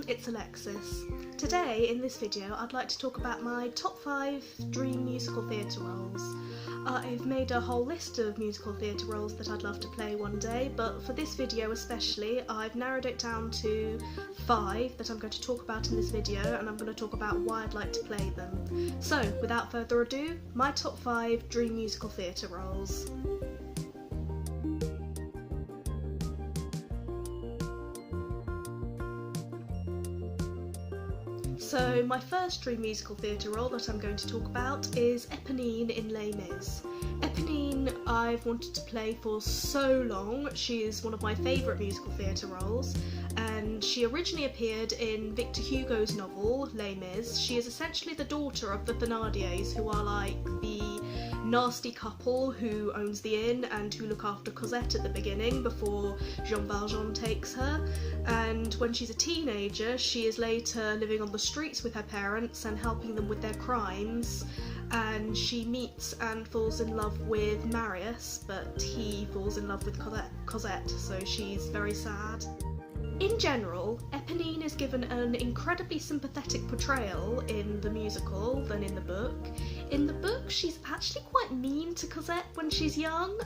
it's Alexis. Today, in this video, I'd like to talk about my top 5 dream musical theatre roles. I've made a whole list of musical theatre roles that I'd love to play one day, but for this video especially, I've narrowed it down to 5 that I'm going to talk about in this video, and I'm going to talk about why I'd like to play them. So, without further ado, my top 5 dream musical theatre roles. So my first dream musical theatre role that I'm going to talk about is Eponine in Les Mis. Eponine I've wanted to play for so long. She is one of my favourite musical theatre roles, and she originally appeared in Victor Hugo's novel Les Mis. She is essentially the daughter of the Thénardiers, who are like the nasty couple who owns the inn and who look after Cosette at the beginning before Jean Valjean takes her. And when she's a teenager, she is later living on the streets with her parents and helping them with their crimes, and she meets and falls in love with Marius, but he falls in love with Cosette, so she's very sad. In general, Eponine is given an incredibly sympathetic portrayal in the musical than in the book. In the book, she's actually quite mean to Cosette when she's young,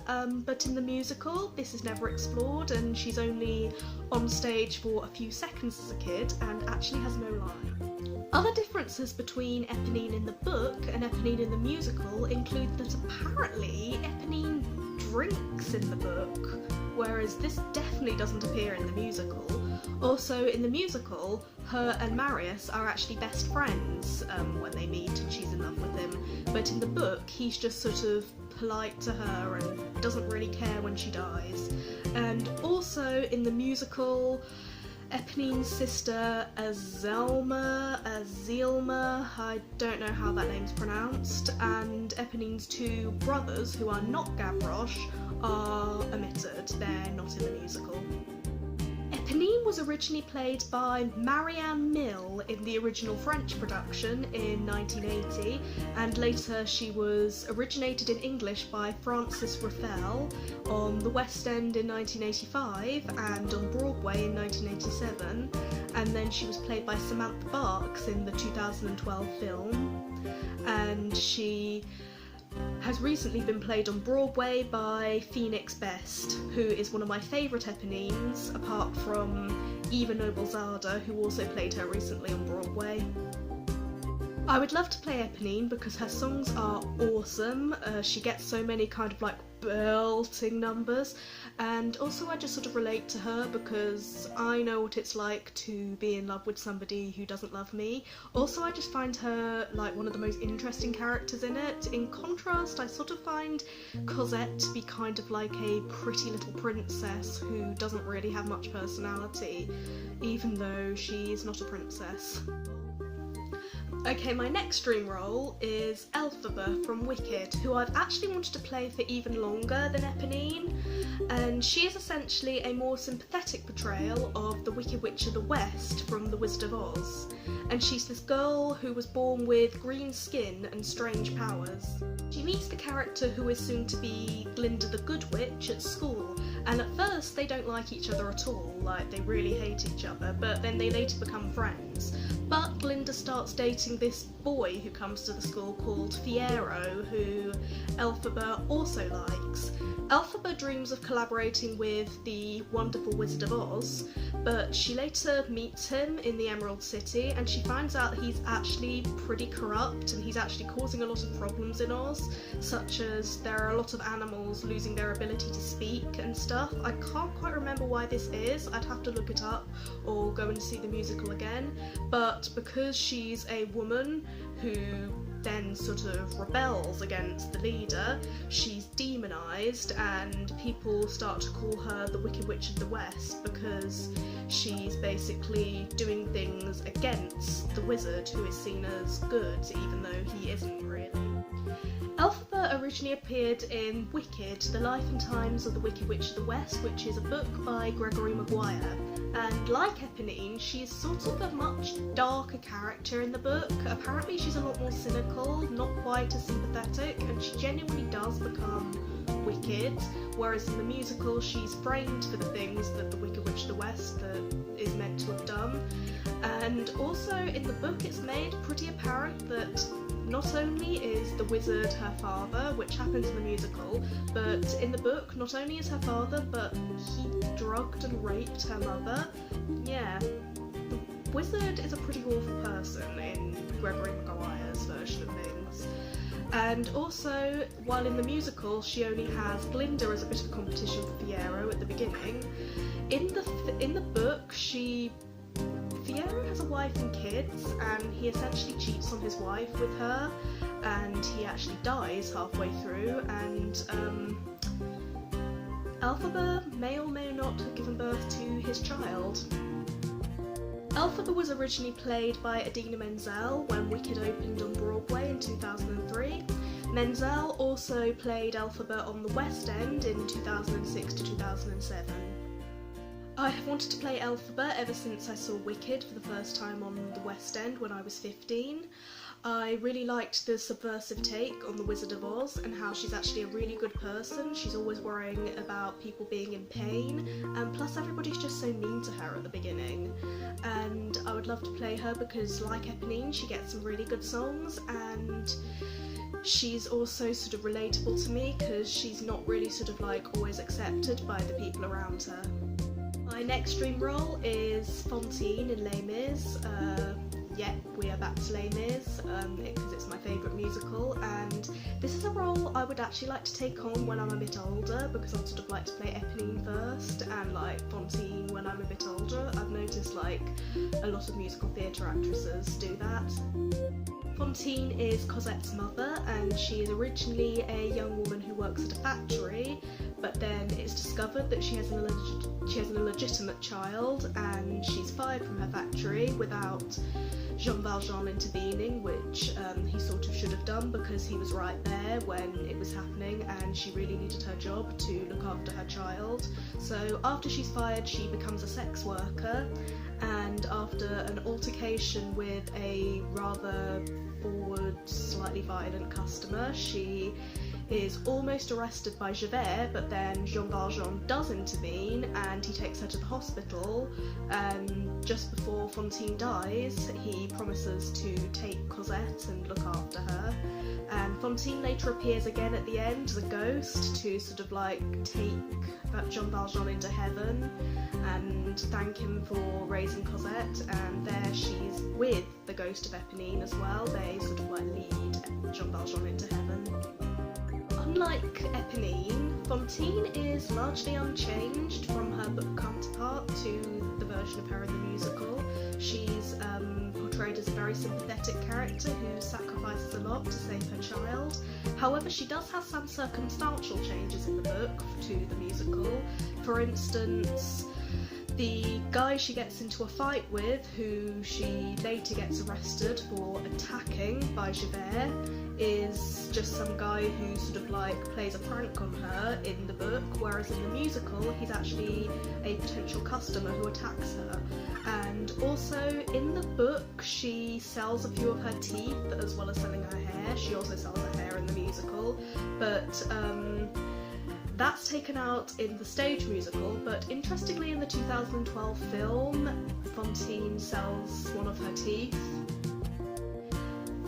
but in the musical, this is never explored, and she's only on stage for a few seconds as a kid and actually has no line. Other differences between Eponine in the book and Eponine in the musical include that apparently Eponine drinks in the book, whereas this definitely doesn't appear in the musical. Also, in the musical, her and Marius are actually best friends when they meet and she's in love with him, but in the book he's just sort of polite to her and doesn't really care when she dies. And also in the musical, Eponine's sister Azelma, I don't know how that name's pronounced, and Eponine's 2 brothers, who are not Gavroche, are omitted. They're not in the musical. Eponine was originally played by Marianne Mille in the original French production in 1980, and later she was originated in English by Francis Raphael on the West End in 1985 and on Broadway in 1987, and then she was played by Samantha Barks in the 2012 film, and she has recently been played on Broadway by Phoenix Best, who is one of my favourite Eponines, apart from Eva Noblezada, who also played her recently on Broadway. I would love to play Eponine because her songs are awesome. She gets so many kind of like belting numbers, and also I just sort of relate to her because I know what it's like to be in love with somebody who doesn't love me. Also, I just find her like one of the most interesting characters in it. In contrast, I sort of find Cosette to be kind of like a pretty little princess who doesn't really have much personality, even though she's not a princess. Okay, my next dream role is Elphaba from Wicked, who I've actually wanted to play for even longer than Eponine, and she is essentially a more sympathetic portrayal of the Wicked Witch of the West from The Wizard of Oz, and she's this girl who was born with green skin and strange powers. She meets the character who is soon to be Glinda the Good Witch at school, and at first they don't like each other at all, like they really hate each other, but then they later become friends. But Glinda starts dating this boy who comes to the school called Fiyero, who Elphaba also likes. Elphaba dreams of collaborating with the wonderful Wizard of Oz, but she later meets him in the Emerald City and she finds out that he's actually pretty corrupt and he's actually causing a lot of problems in Oz, such as there are a lot of animals losing their ability to speak and stuff. I can't quite remember why this is, I'd have to look it up or go and see the musical again, but because she's a woman who then sort of rebels against the leader, she's demonised and people start to call her the Wicked Witch of the West because she's basically doing things against the wizard, who is seen as good even though he isn't really. Elphaba originally appeared in Wicked, The Life and Times of the Wicked Witch of the West, which is a book by Gregory Mcguire, and like Eponine, she's sort of a much darker character in the book. Apparently she's a lot more cynical, not quite as sympathetic, and she genuinely does become wicked, whereas in the musical she's framed for the things that the Wicked Witch of the West that is meant to have done. And also in the book it's made pretty apparent that not only is the wizard her father, which happens in the musical, but in the book not only is her father, but he drugged and raped her mother. Yeah, the wizard is a pretty awful person in Gregory Mcguire's version of things. And also, while in the musical she only has Glinda as a bit of a competition for Fiyero at the beginning, in the book Fiyero has a wife and kids, and he essentially cheats on his wife with her, and he actually dies halfway through, and Elphaba may or may not have given birth to his child. Elphaba was originally played by Idina Menzel when Wicked opened on Broadway in 2003. Menzel also played Elphaba on the West End in 2006 to 2007. I have wanted to play Elphaba ever since I saw Wicked for the first time on the West End when I was 15. I really liked the subversive take on the Wizard of Oz and how she's actually a really good person. She's always worrying about people being in pain, and plus everybody's just so mean to her at the beginning. And I would love to play her because, like Eponine, she gets some really good songs, and she's also sort of relatable to me because she's not really sort of like always accepted by the people around her. My next dream role is Fantine in Les Mis. Yeah, we are back to Les Mis because it's my favourite musical, and this is a role I would actually like to take on when I'm a bit older, because I'd sort of like to play Eponine first and like Fantine when I'm a bit older. I've noticed like a lot of musical theatre actresses do that. Fantine is Cosette's mother, and she is originally a young woman who works at a factory, but then it's discovered that she has an illegitimate child, and she's fired from her factory without Jean Valjean intervening, which he sort of should have done because he was right there when it was happening and she really needed her job to look after her child. So after she's fired, she becomes a sex worker, and after an altercation with a rather forward, slightly violent customer, she is almost arrested by Javert, but then Jean Valjean does intervene and he takes her to the hospital. Just before Fantine dies, he promises to take Cosette and look after her. And Fantine later appears again at the end as a ghost to sort of like take Jean Valjean into heaven and thank him for raising Cosette, and there she's with the ghost of Eponine as well. They sort of like lead Jean Valjean into heaven. Unlike Eponine, Fantine is largely unchanged from her book counterpart to the version of her in the musical. She's portrayed as a very sympathetic character who sacrifices a lot to save her child. However, she does have some circumstantial changes in the book to the musical. For instance, the guy she gets into a fight with, who she later gets arrested for attacking by Javert, is just some guy who sort of like plays a prank on her in the book, whereas in the musical he's actually a potential customer who attacks her. And also in the book she sells a few of her teeth as well as selling her hair. She also sells her hair in the musical, but that's taken out in the stage musical. But interestingly, in the 2012 film, Fantine sells one of her teeth.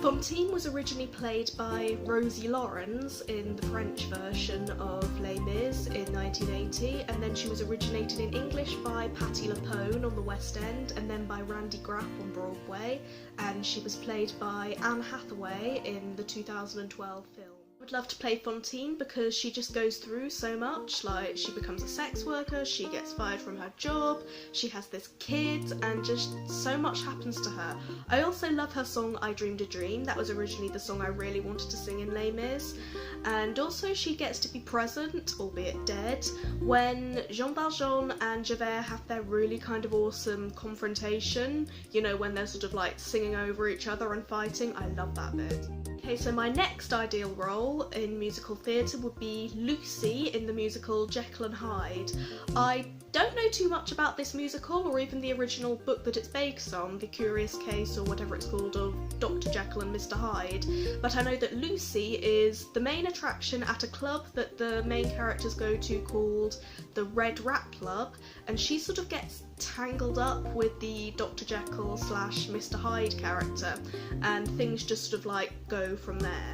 Fantine was originally played by Rosie Lawrence in the French version of Les Mis in 1980, and then she was originated in English by Patti LuPone on the West End, and then by Randy Graff on Broadway, and she was played by Anne Hathaway in the 2012 film. I would love to play Fantine because she just goes through so much. Like, she becomes a sex worker, she gets fired from her job, she has this kid, and just so much happens to her. I also love her song I Dreamed a Dream. That was originally the song I really wanted to sing in Les Mis. And also she gets to be present, albeit dead, when Jean Valjean and Javert have their really kind of awesome confrontation, you know, when they're sort of like singing over each other and fighting. I love that bit. Okay, so my next ideal role in musical theatre would be Lucy in the musical Jekyll and Hyde. I don't know too much about this musical or even the original book that it's based on, The Curious Case or whatever it's called of Dr. Jekyll and Mr. Hyde, but I know that Lucy is the main attraction at a club that the main characters go to called the Red Rat Club, and she sort of gets tangled up with the Dr. Jekyll / Mr. Hyde character, and things just sort of like go from there.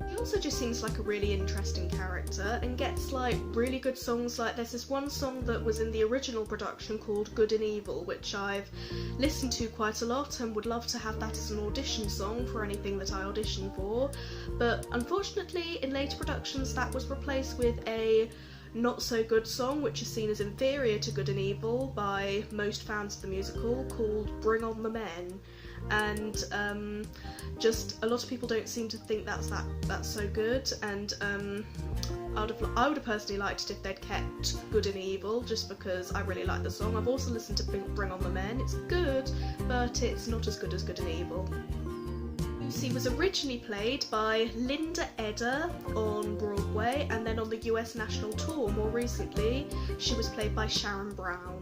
He also just seems like a really interesting character and gets like really good songs. Like there's this one song that was in the original production called Good and Evil, which I've listened to quite a lot and would love to have that as an audition song for anything that I audition for, but unfortunately in later productions that was replaced with a not so good song which is seen as inferior to Good and Evil by most fans of the musical, called Bring on the Men. And just a lot of people don't seem to think that's so good, and I would have personally liked it if they'd kept Good and Evil, just because I really like the song. I've also listened to Bring on the Men. It's good, but it's not as good as Good and Evil. Lucy was originally played by Linda Eder on Broadway, and then on the US national tour more recently she was played by Sharon Brown.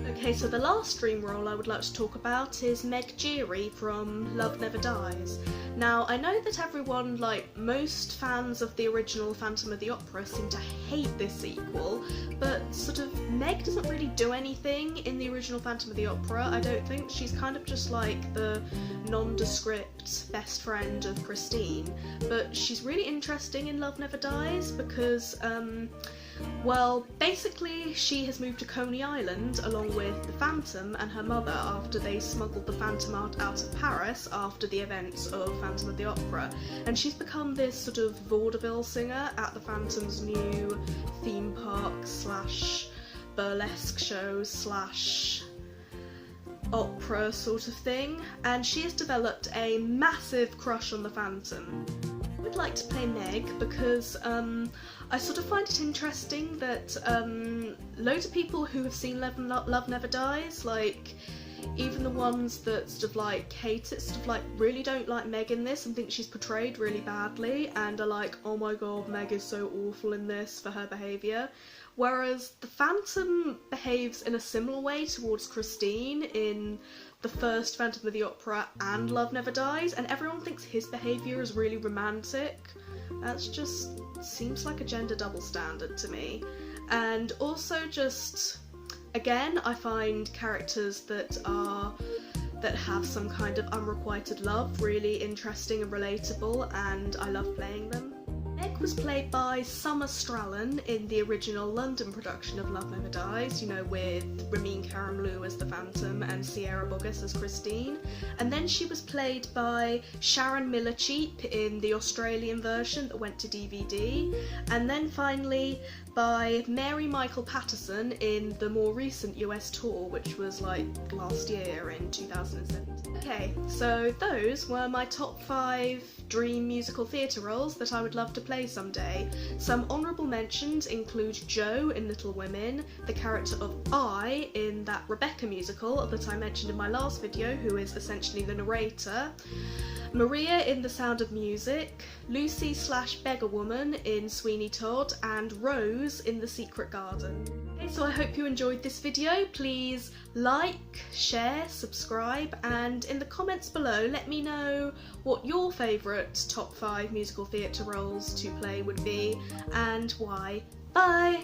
Okay, so the last dream role I would like to talk about is Mcguire from Love Never Dies. Now, I know that everyone, like most fans of the original Phantom of the Opera, seem to hate this sequel, but sort of Meg doesn't really do anything in the original Phantom of the Opera, I don't think. She's kind of just like the nondescript best friend of Christine, but she's really interesting in Love Never Dies because, well, basically she has moved to Coney Island along with the Phantom and her mother after they smuggled the Phantom out of Paris after the events of Phantom of the Opera, and she's become this sort of vaudeville singer at the Phantom's new theme park / burlesque show / opera sort of thing, and she has developed a massive crush on the Phantom. I would like to play Meg because I sort of find it interesting that loads of people who have seen Love Never Dies, like even the ones that sort of like hate it, sort of like really don't like Meg in this and think she's portrayed really badly and are like, oh my god, Meg is so awful in this for her behaviour. Whereas the Phantom behaves in a similar way towards Christine in the first Phantom of the Opera and Love Never Dies, and everyone thinks his behaviour is really romantic. That's just seems like a gender double standard to me. And also just, again, I find characters that have some kind of unrequited love really interesting and relatable, and I love playing them. Meg was played by Summer Strallen in the original London production of Love Never Dies, you know, with Ramin Karimloo as the Phantom and Sierra Boggess as Christine. And then she was played by Sharon Miller-Cheap in the Australian version that went to DVD. And then finally by Mary Michael Patterson in the more recent US tour, which was like last year in 2017. Okay, so those were my top 5 dream musical theatre roles that I would love to play someday. Some honourable mentions include Jo in Little Women, the character of I in that Rebecca musical that I mentioned in my last video, who is essentially the narrator, Maria in The Sound of Music, Lucy / Beggar Woman in Sweeney Todd, and Rose in The Secret Garden. Okay, so I hope you enjoyed this video. Please like, share, subscribe, and in the comments below let me know what your favourite top 5 musical theatre roles to play would be and why. Bye!